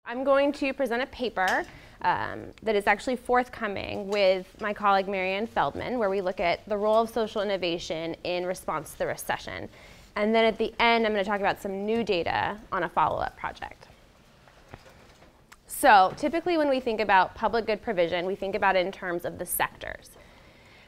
I'm going to present a paper that is actually forthcoming with my colleague Marianne Feldman, where we look at the role of social innovation in response to the recession. And then at the end, I'm going to talk about some new data on a follow-up project. So typically when we think about public good provision, we think about it in terms of the sectors.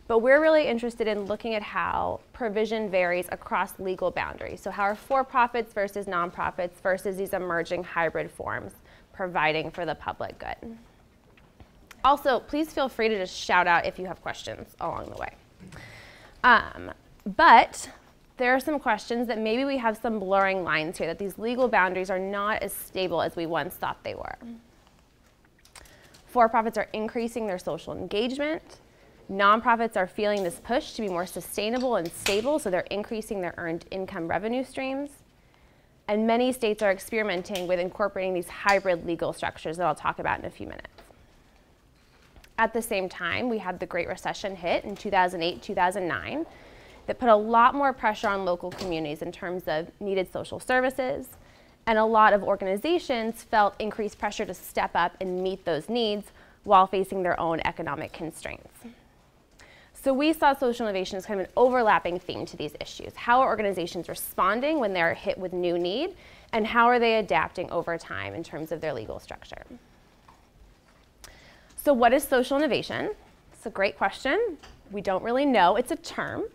But we're really interested in looking at how provision varies across legal boundaries. So how are for-profits versus nonprofits versus these emerging hybrid forms providing for the public good. Also, please feel free to just shout out if you have questions along the way. But there are some questions that maybe we have some blurring lines here, that these legal boundaries are not as stable as we once thought they were. For-profits are increasing their social engagement. Nonprofits are feeling this push to be more sustainable and stable, so they're increasing their earned income revenue streams. And many states are experimenting with incorporating these hybrid legal structures that I'll talk about in a few minutes. At the same time, we had the Great Recession hit in 2008, 2009, that put a lot more pressure on local communities in terms of needed social services. And a lot of organizations felt increased pressure to step up and meet those needs while facing their own economic constraints. So we saw social innovation as kind of an overlapping theme to these issues. How are organizations responding when they're hit with new need, and how are they adapting over time in terms of their legal structure? So what is social innovation? It's a great question. We don't really know. It's a term.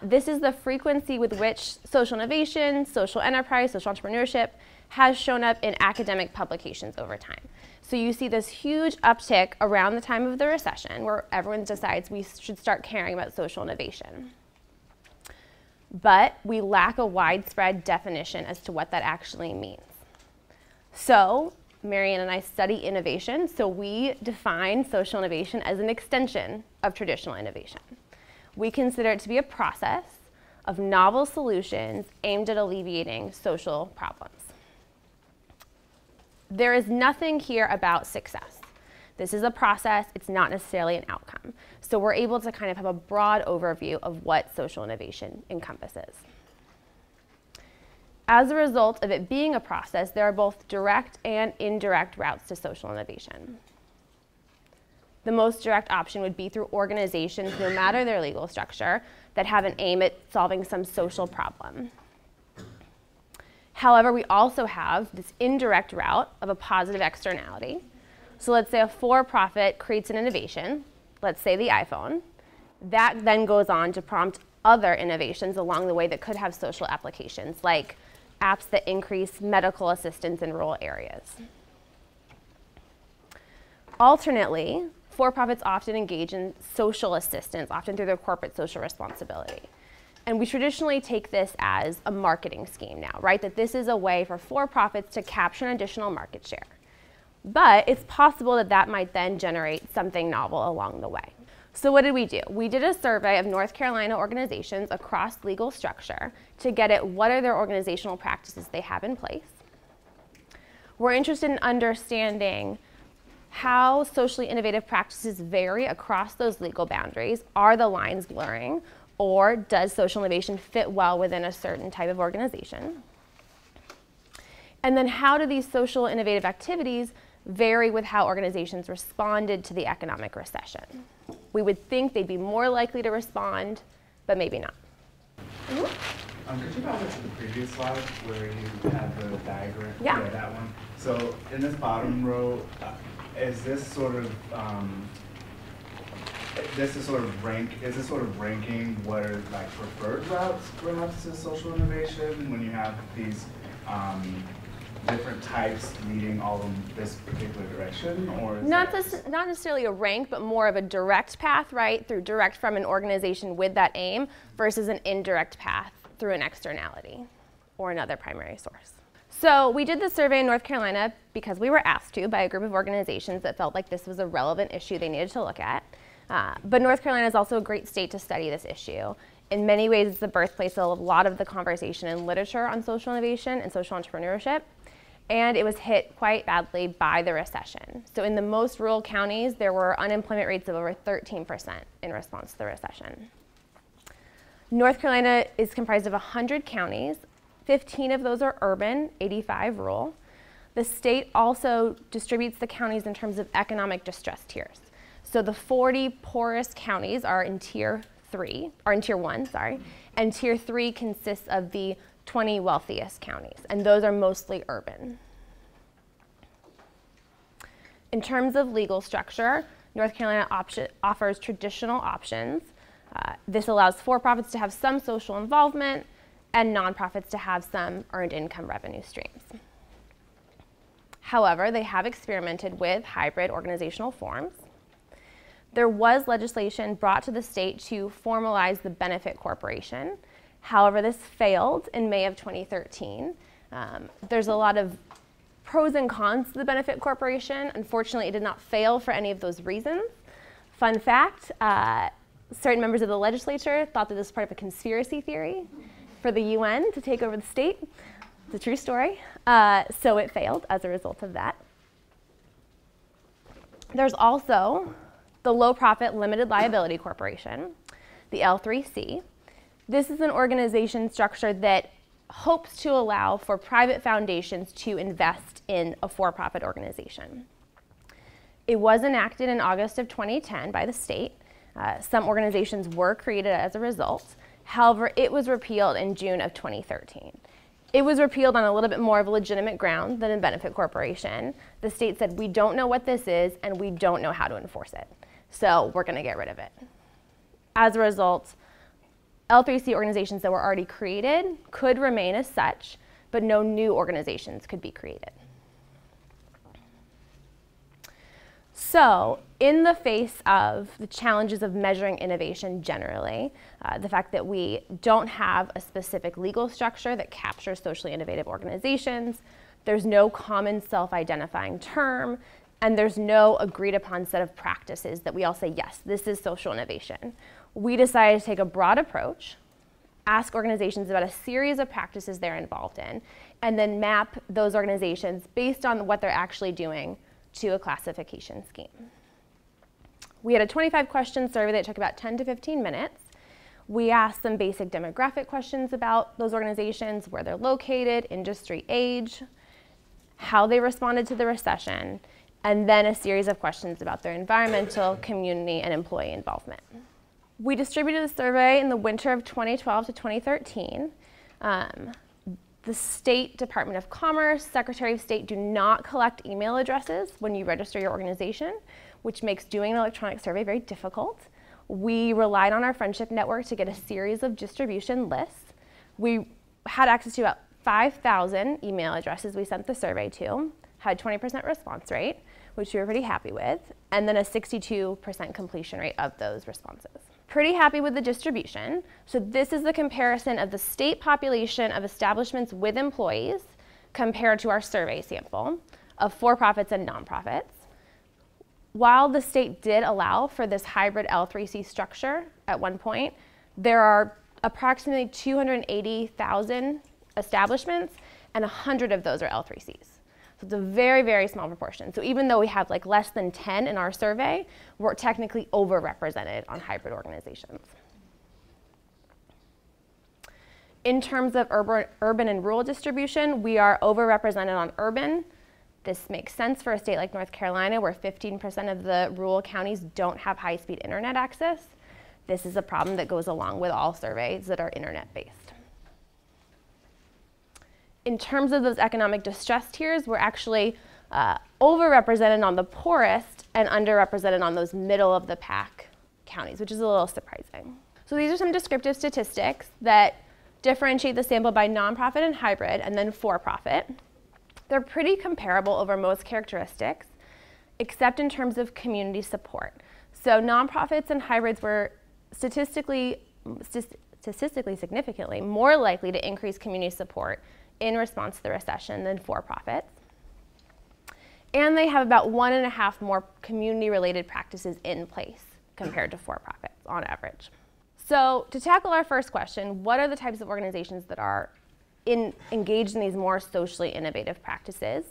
This is the frequency with which social innovation, social enterprise, social entrepreneurship has shown up in academic publications over time. So you see this huge uptick around the time of the recession where everyone decides we should start caring about social innovation. But we lack a widespread definition as to what that actually means. So Marianne and I study innovation, so we define social innovation as an extension of traditional innovation. We consider it to be a process of novel solutions aimed at alleviating social problems. There is nothing here about success. This is a process, it's not necessarily an outcome. So we're able to kind of have a broad overview of what social innovation encompasses. As a result of it being a process, there are both direct and indirect routes to social innovation. The most direct option would be through organizations, no matter their legal structure, that have an aim at solving some social problem. However, we also have this indirect route of a positive externality. So let's say a for-profit creates an innovation, let's say the iPhone. That then goes on to prompt other innovations along the way that could have social applications, like apps that increase medical assistance in rural areas. Alternately, for-profits often engage in social assistance, often through their corporate social responsibility. And we traditionally take this as a marketing scheme now, right? That this is a way for for-profits to capture an additional market share. But it's possible that that might then generate something novel along the way. So what did we do? We did a survey of North Carolina organizations across legal structure to get at what are their organizational practices they have in place. We're interested in understanding how socially innovative practices vary across those legal boundaries. Are the lines blurring? Or does social innovation fit well within a certain type of organization? And then how do these social innovative activities vary with how organizations responded to the economic recession? We would think they'd be more likely to respond, but maybe not. Could you go back to the previous slide where you had the diagram? Yeah. That one. So in this bottom row, is this sort of ranking what are like preferred routes perhaps to social innovation when you have these different types leading all in this particular direction, or is not necessarily a rank, but more of a direct path, right? Through direct from an organization with that aim versus an indirect path through an externality or another primary source. So we did the survey in North Carolina because we were asked to by a group of organizations that felt like this was a relevant issue they needed to look at. But North Carolina is also a great state to study this issue. In many ways, it's the birthplace of a lot of the conversation and literature on social innovation and social entrepreneurship. And it was hit quite badly by the recession. So in the most rural counties, there were unemployment rates of over 13% in response to the recession. North Carolina is comprised of 100 counties. 15 of those are urban, 85 rural. The state also distributes the counties in terms of economic distress tiers. So the 40 poorest counties are in tier 1, and tier 3 consists of the 20 wealthiest counties, and those are mostly urban. In terms of legal structure, North Carolina offers traditional options. This allows for-profits to have some social involvement and nonprofits to have some earned income revenue streams. However, they have experimented with hybrid organizational forms. There was legislation brought to the state to formalize the benefit corporation. However, this failed in May of 2013. There's a lot of pros and cons to the benefit corporation. Unfortunately, it did not fail for any of those reasons. Fun fact, certain members of the legislature thought that this was part of a conspiracy theory for the UN to take over the state. It's a true story. So it failed as a result of that. There's also the Low Profit Limited Liability Corporation, the L3C. This is an organization structure that hopes to allow for private foundations to invest in a for-profit organization. It was enacted in August of 2010 by the state. Some organizations were created as a result. However, it was repealed in June of 2013. It was repealed on a little bit more of a legitimate ground than a benefit corporation. The state said, we don't know what this is and we don't know how to enforce it. So we're going to get rid of it. As a result, L3C organizations that were already created could remain as such, but no new organizations could be created. So, in the face of the challenges of measuring innovation generally, the fact that we don't have a specific legal structure that captures socially innovative organizations, there's no common self-identifying term, and there's no agreed upon set of practices that we all say, yes, this is social innovation. We decided to take a broad approach, ask organizations about a series of practices they're involved in, and then map those organizations based on what they're actually doing to a classification scheme. We had a 25-question survey that took about 10 to 15 minutes. We asked some basic demographic questions about those organizations, where they're located, industry, age, how they responded to the recession, and then a series of questions about their environmental, community, and employee involvement. We distributed the survey in the winter of 2012 to 2013. The State Department of Commerce, Secretary of State do not collect email addresses when you register your organization, which makes doing an electronic survey very difficult. We relied on our friendship network to get a series of distribution lists. We had access to about 5,000 email addresses we sent the survey to, had 20% response rate, which we were pretty happy with, and then a 62% completion rate of those responses. Pretty happy with the distribution. So this is the comparison of the state population of establishments with employees compared to our survey sample of for-profits and nonprofits. While the state did allow for this hybrid L3C structure at one point, there are approximately 280,000 establishments, and 100 of those are L3Cs. So it's a very, very small proportion. So even though we have like less than 10 in our survey, we're technically overrepresented on hybrid organizations. In terms of urban and rural distribution, we are overrepresented on urban. This makes sense for a state like North Carolina, where 15% of the rural counties don't have high-speed internet access. This is a problem that goes along with all surveys that are internet-based. In terms of those economic distress tiers, we're actually overrepresented on the poorest and underrepresented on those middle-of-the-pack counties, which is a little surprising. So these are some descriptive statistics that differentiate the sample by nonprofit and hybrid, and then for-profit. They're pretty comparable over most characteristics, except in terms of community support. So nonprofits and hybrids were statistically significantly more likely to increase community support in response to the recession than for-profits. And they have about 1.5 more community-related practices in place compared to for-profits on average. So to tackle our first question, what are the types of organizations that are engaged in these more socially innovative practices?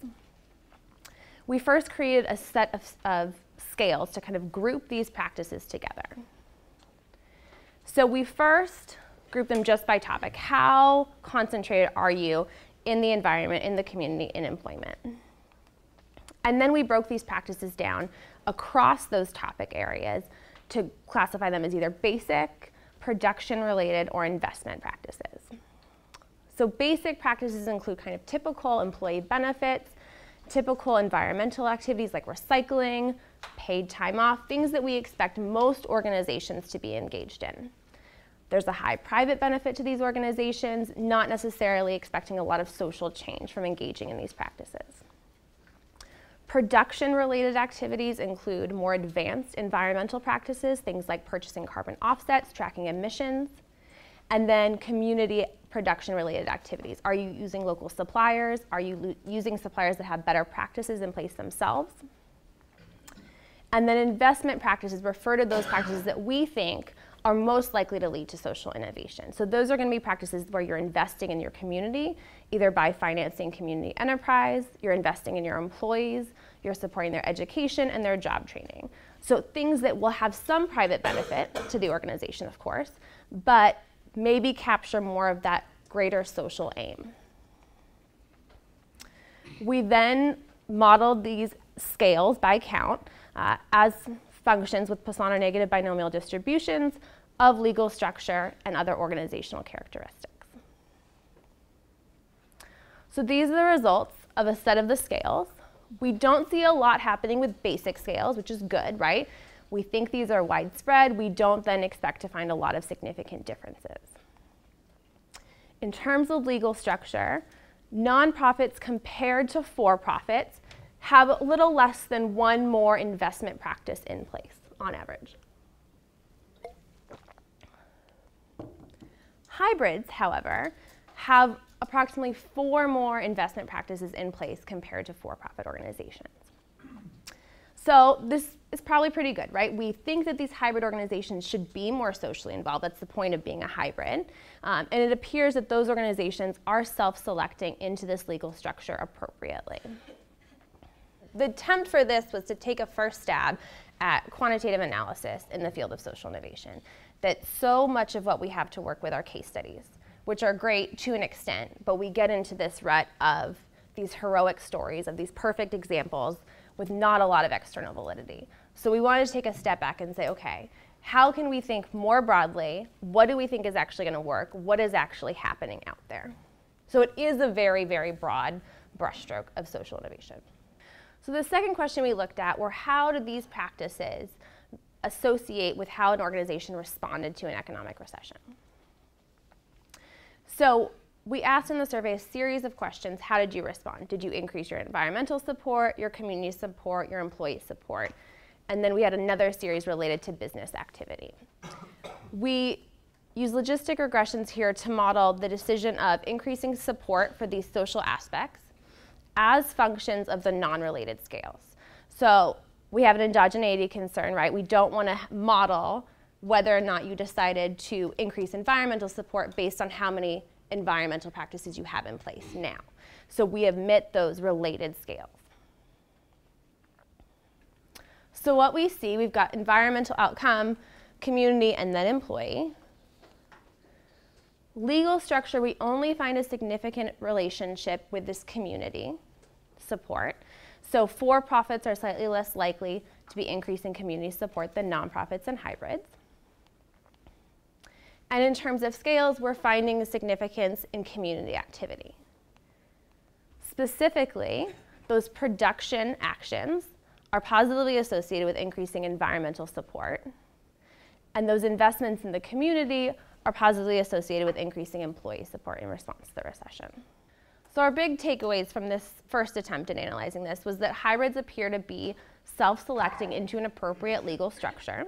We first created a set of scales to kind of group these practices together. So we first group them just by topic. How concentrated are you in the environment, in the community, in employment? And then we broke these practices down across those topic areas to classify them as either basic, production-related, or investment practices. So basic practices include kind of typical employee benefits, typical environmental activities like recycling, paid time off, things that we expect most organizations to be engaged in. There's a high private benefit to these organizations, not necessarily expecting a lot of social change from engaging in these practices. Production-related activities include more advanced environmental practices, things like purchasing carbon offsets, tracking emissions, and then community production-related activities. Are you using local suppliers? Are you using suppliers that have better practices in place themselves? And then investment practices refer to those practices that we think are most likely to lead to social innovation. So those are going to be practices where you're investing in your community, either by financing community enterprise, you're investing in your employees, you're supporting their education and their job training. So things that will have some private benefit to the organization, of course, but maybe capture more of that greater social aim. We then modeled these scales by count as functions with Poisson negative binomial distributions of legal structure and other organizational characteristics. So these are the results of a set of the scales. We don't see a lot happening with basic scales, which is good, right? We think these are widespread. We don't then expect to find a lot of significant differences. In terms of legal structure, nonprofits compared to for-profits have a little less than one more investment practice in place on average. Hybrids, however, have approximately 4 more investment practices in place compared to for-profit organizations. So this is probably pretty good, right? We think that these hybrid organizations should be more socially involved. That's the point of being a hybrid. And it appears that those organizations are self-selecting into this legal structure appropriately. The attempt for this was to take a first stab at quantitative analysis in the field of social innovation. That so much of what we have to work with are case studies, which are great to an extent, but we get into this rut of these heroic stories, of these perfect examples with not a lot of external validity. So we wanted to take a step back and say, okay, how can we think more broadly? What do we think is actually going to work? What is actually happening out there? So it is a very, very broad brushstroke of social innovation. So the second question we looked at were how did these practices associate with how an organization responded to an economic recession? So we asked in the survey a series of questions. How did you respond? Did you increase your environmental support, your community support, your employee support? And then we had another series related to business activity. We use logistic regressions here to model the decision of increasing support for these social aspects as functions of the non-related scales. So we have an endogeneity concern, right? We don't want to model whether or not you decided to increase environmental support based on how many environmental practices you have in place now. So we omit those related scales. So what we see, we've got environmental outcome, community, and then employee. Legal structure, we only find a significant relationship with this community support. So for-profits are slightly less likely to be increasing community support than nonprofits and hybrids. And in terms of scales, we're finding a significance in community activity. Specifically, those production actions are positively associated with increasing environmental support. And those investments in the community are positively associated with increasing employee support in response to the recession. So our big takeaways from this first attempt at analyzing this was that hybrids appear to be self-selecting into an appropriate legal structure.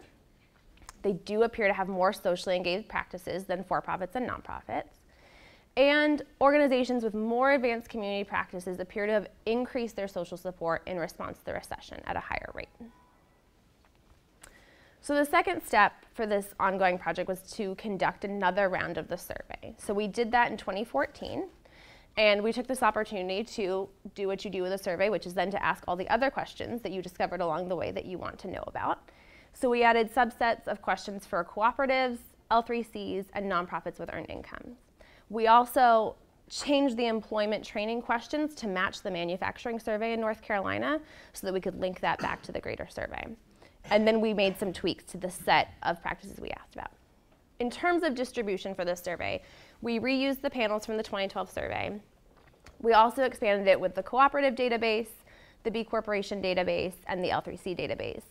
They do appear to have more socially engaged practices than for-profits and nonprofits. And organizations with more advanced community practices appear to have increased their social support in response to the recession at a higher rate. So the second step for this ongoing project was to conduct another round of the survey. So we did that in 2014, and we took this opportunity to do what you do with a survey, which is then to ask all the other questions that you discovered along the way that you want to know about. So we added subsets of questions for cooperatives, L3Cs, and nonprofits with earned incomes. We also changed the employment training questions to match the manufacturing survey in North Carolina so that we could link that back to the greater survey. And then we made some tweaks to the set of practices we asked about. In terms of distribution for this survey, we reused the panels from the 2012 survey. We also expanded it with the cooperative database, the B Corporation database, and the L3C database.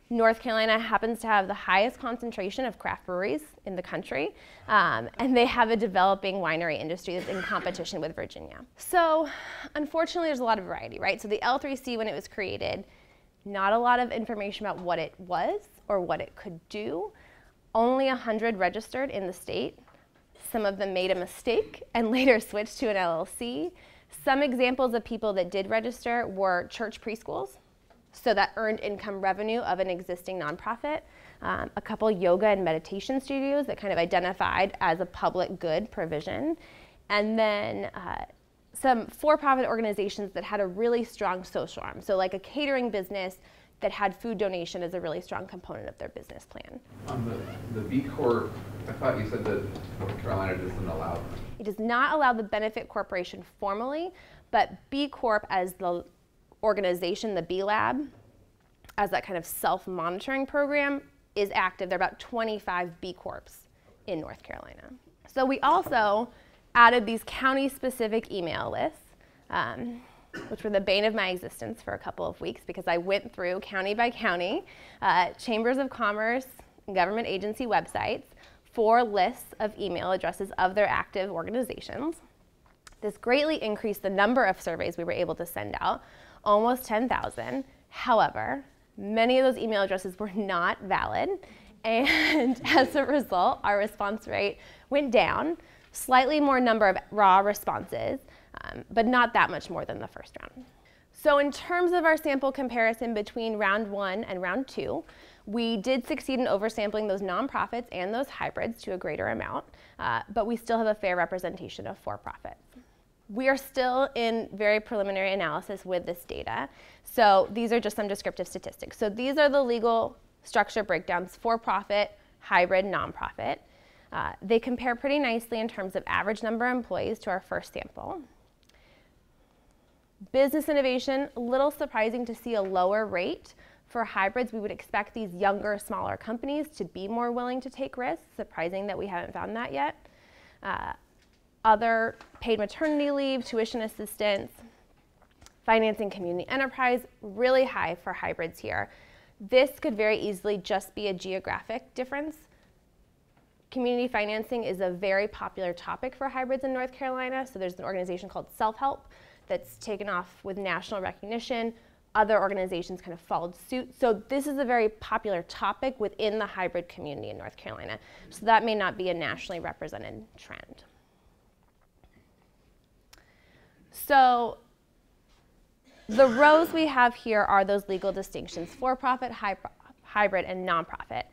North Carolina happens to have the highest concentration of craft breweries in the country, and they have a developing winery industry that's in competition with Virginia. So unfortunately, there's a lot of variety, right? So the L3C, when it was created, not a lot of information about what it was or what it could do. Only 100 registered in the state. Some of them made a mistake and later switched to an LLC. Some examples of people that did register were church preschools, so that earned income revenue of an existing nonprofit, a couple yoga and meditation studios that kind of identified as a public good provision, and then some for-profit organizations that had a really strong social arm, so like a catering business that had food donation as a really strong component of their business plan. On the B Corp, I thought you said that North Carolina doesn't allow them. It does not allow the benefit corporation formally, but B Corp as the organization, the B Lab, as that kind of self-monitoring program is active. There are about 25 B Corps in North Carolina. So we also added these county-specific email lists, which were the bane of my existence for a couple of weeks because I went through county by county, chambers of commerce, and government agency websites for lists of email addresses of their active organizations. This greatly increased the number of surveys we were able to send out, almost 10,000. However, many of those email addresses were not valid, and as a result, our response rate went down, slightly more number of raw responses, but not that much more than the first round. So in terms of our sample comparison between round 1 and round 2, we did succeed in oversampling those nonprofits and those hybrids to a greater amount, but we still have a fair representation of for-profits. We are still in very preliminary analysis with this data, so these are just some descriptive statistics. So these are the legal structure breakdowns: for-profit, hybrid, nonprofit. They compare pretty nicely in terms of average number of employees to our first sample. Business innovation, a little surprising to see a lower rate. For hybrids, we would expect these younger, smaller companies to be more willing to take risks. Surprising that we haven't found that yet. Other paid maternity leave, tuition assistance, financing community enterprise, really high for hybrids here. This could very easily just be a geographic difference. Community financing is a very popular topic for hybrids in North Carolina, so there's an organization called Self-Help that's taken off with national recognition. Other organizations kind of followed suit. So this is a very popular topic within the hybrid community in North Carolina. So that may not be a nationally represented trend. So the rows we have here are those legal distinctions: for-profit, hybrid, and nonprofit.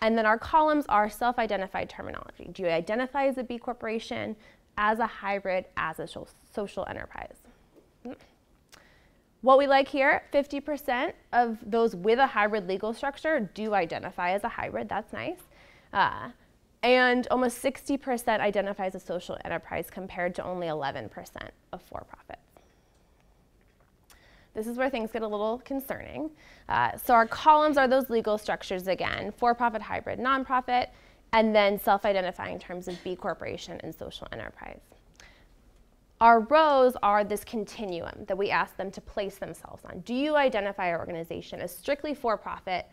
And then our columns are self-identified terminology. Do you identify as a B corporation, as a hybrid, as a social enterprise? What we like here, 50% of those with a hybrid legal structure do identify as a hybrid. That's nice. And almost 60% identify as a social enterprise compared to only 11% of for-profits. This is where things get a little concerning. So our columns are those legal structures again: for-profit, hybrid, nonprofit, and then self-identifying in terms of B corporation and social enterprise. Our rows are this continuum that we ask them to place themselves on. Do you identify our organization as strictly for-profit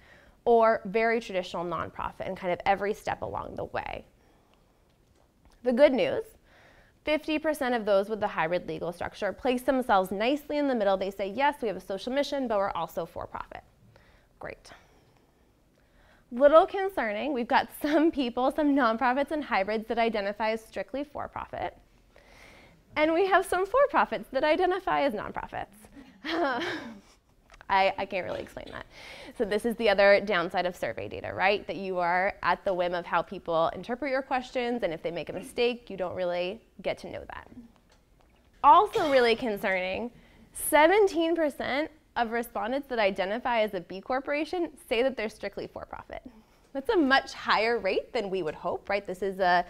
or very traditional nonprofit, and kind of every step along the way? The good news, 50% of those with the hybrid legal structure place themselves nicely in the middle. They say, yes, we have a social mission, but we're also for-profit. Great. Little concerning, we've got some people, some nonprofits and hybrids that identify as strictly for-profit. And we have some for-profits that identify as nonprofits. I can't really explain that. So this is the other downside of survey data, right? That you are at the whim of how people interpret your questions, and if they make a mistake, you don't really get to know that. Also really concerning, 17% of respondents that identify as a B corporation say that they're strictly for-profit. That's a much higher rate than we would hope, right? This is a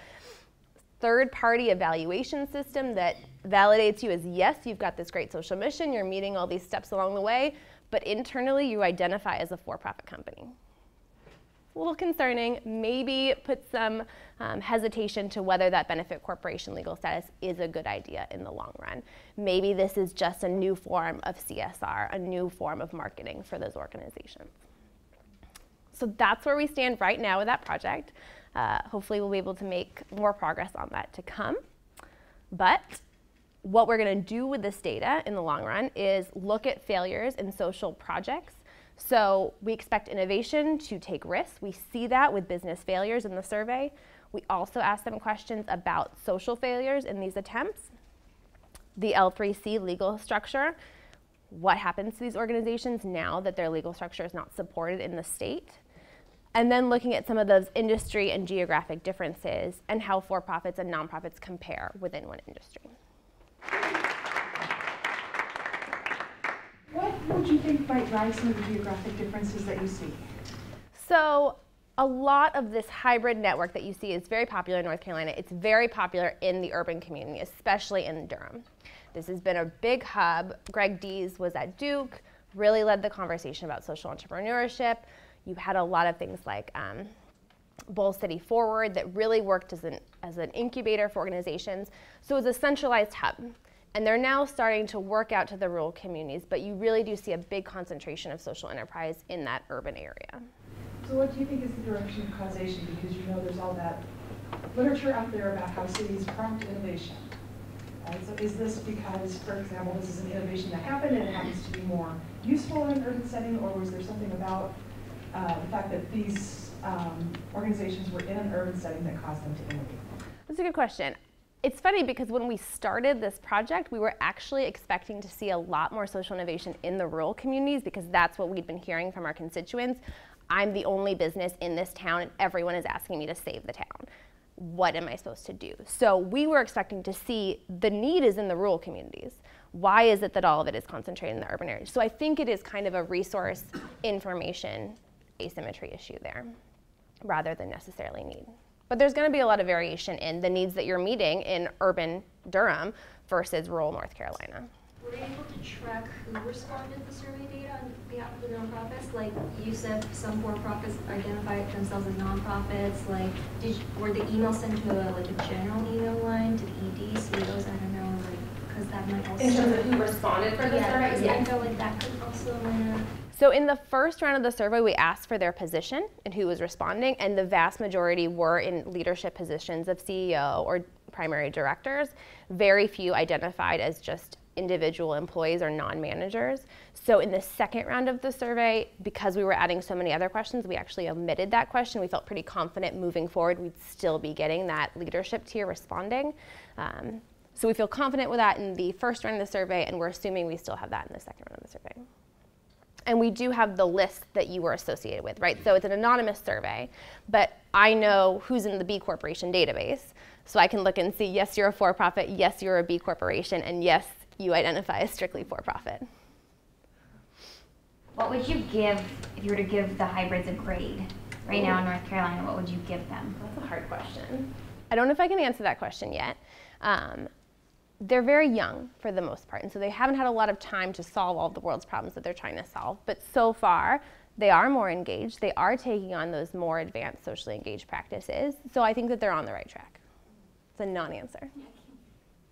third-party evaluation system that validates you as, yes, you've got this great social mission, you're meeting all these steps along the way, but internally you identify as a for-profit company. A little concerning, maybe put some hesitation to whether that benefit corporation legal status is a good idea in the long run. Maybe this is just a new form of CSR, a new form of marketing for those organizations. So that's where we stand right now with that project. Hopefully we'll be able to make more progress on that to come. But what we're going to do with this data in the long run is look at failures in social projects. So we expect innovation to take risks. We see that with business failures in the survey. We also ask them questions about social failures in these attempts. The L3C legal structure, what happens to these organizations now that their legal structure is not supported in the state? And then looking at some of those industry and geographic differences and how for-profits and nonprofits compare within one industry. What would you think might drive some of the geographic differences that you see? So a lot of this hybrid network that you see is very popular in North Carolina. It's very popular in the urban community, especially in Durham. This has been a big hub. Greg Dees was at Duke, really led the conversation about social entrepreneurship. You had a lot of things like Bowl City Forward that really worked as an incubator for organizations. So it was a centralized hub. And they're now starting to work out to the rural communities, but you really do see a big concentration of social enterprise in that urban area. So what do you think is the direction of causation? Because you know there's all that literature out there about how cities prompt innovation. Right? So is this because, for example, this is an innovation that happened and it happens to be more useful in an urban setting, or was there something about the fact that these organizations were in an urban setting that caused them to innovate? That's a good question. It's funny because when we started this project, we were actually expecting to see a lot more social innovation in the rural communities because that's what we'd been hearing from our constituents. I'm the only business in this town and everyone is asking me to save the town. What am I supposed to do? So we were expecting to see the need is in the rural communities. Why is it that all of it is concentrated in the urban areas? So I think it is kind of a resource information asymmetry issue there rather than necessarily need. But there's going to be a lot of variation in the needs that you're meeting in urban Durham versus rural North Carolina. Were you able to track who responded to the survey data on behalf of the nonprofits? Like you said, some for-profits identified themselves as nonprofits. Like, were the emails sent to a general email line to the ED, CEOs? I don't know, because that might also. In terms of who responded for the survey? Yeah, I feel like that could also. So in the first round of the survey, we asked for their position and who was responding, and the vast majority were in leadership positions of CEO or primary directors. Very few identified as just individual employees or non-managers. So in the second round of the survey, because we were adding so many other questions, we actually omitted that question. We felt pretty confident moving forward we'd still be getting that leadership tier responding. So we feel confident with that in the first round of the survey, and we're assuming we still have that in the second round of the survey. And we do have the list that you were associated with, right? So it's an anonymous survey, but I know who's in the B Corporation database. So I can look and see, yes, you're a for-profit, yes, you're a B Corporation, and yes, you identify as strictly for-profit. What would you give, if you were to give the hybrids a grade right now in North Carolina, what would you give them? That's a hard question. I don't know if I can answer that question yet. They're very young for the most part, and so they haven't had a lot of time to solve all the world's problems that they're trying to solve. But so far, they are more engaged. They are taking on those more advanced socially engaged practices. So I think that they're on the right track. It's a non-answer.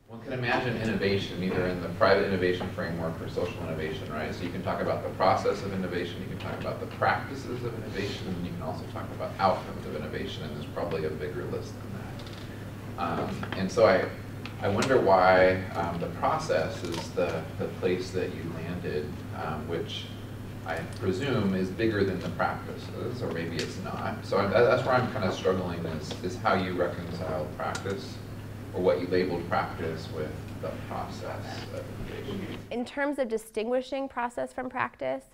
One can imagine innovation either in the private innovation framework or social innovation, right? So you can talk about the process of innovation, you can talk about the practices of innovation, and you can also talk about outcomes of innovation, and there's probably a bigger list than that. And so I wonder why the process is the place that you landed, which I presume is bigger than the practices, or maybe it's not. So that's where I'm kind of struggling is how you reconcile practice, or what you labeled practice, with the process of innovation. In terms of distinguishing process from practice,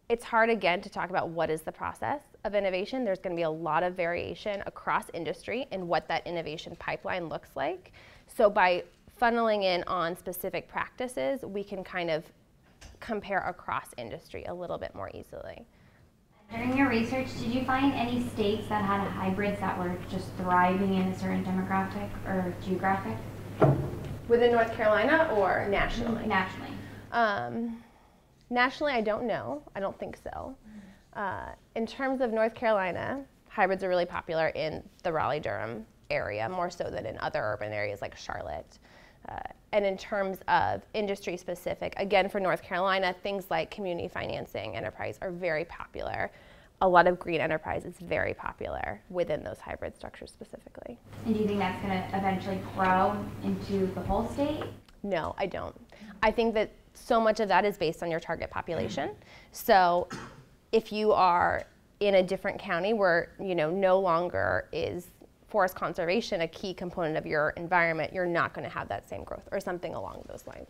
it's hard again to talk about what is the process of innovation. There's going to be a lot of variation across industry in what that innovation pipeline looks like. So by funneling in on specific practices, we can kind of compare across industry a little bit more easily. During your research, did you find any states that had hybrids that were just thriving in a certain demographic or geographic? Within North Carolina or nationally? Nationally. Nationally, I don't know. I don't think so. In terms of North Carolina, hybrids are really popular in the Raleigh-Durham area, more so than in other urban areas like Charlotte. And in terms of industry specific, again, for North Carolina, things like community financing enterprise are very popular. A lot of green enterprise is very popular within those hybrid structures specifically. And do you think that's going to eventually grow into the whole state? No, I don't. I think that so much of that is based on your target population. So if you are in a different county where, you know, no longer is forest conservation a key component of your environment, you're not going to have that same growth or something along those lines.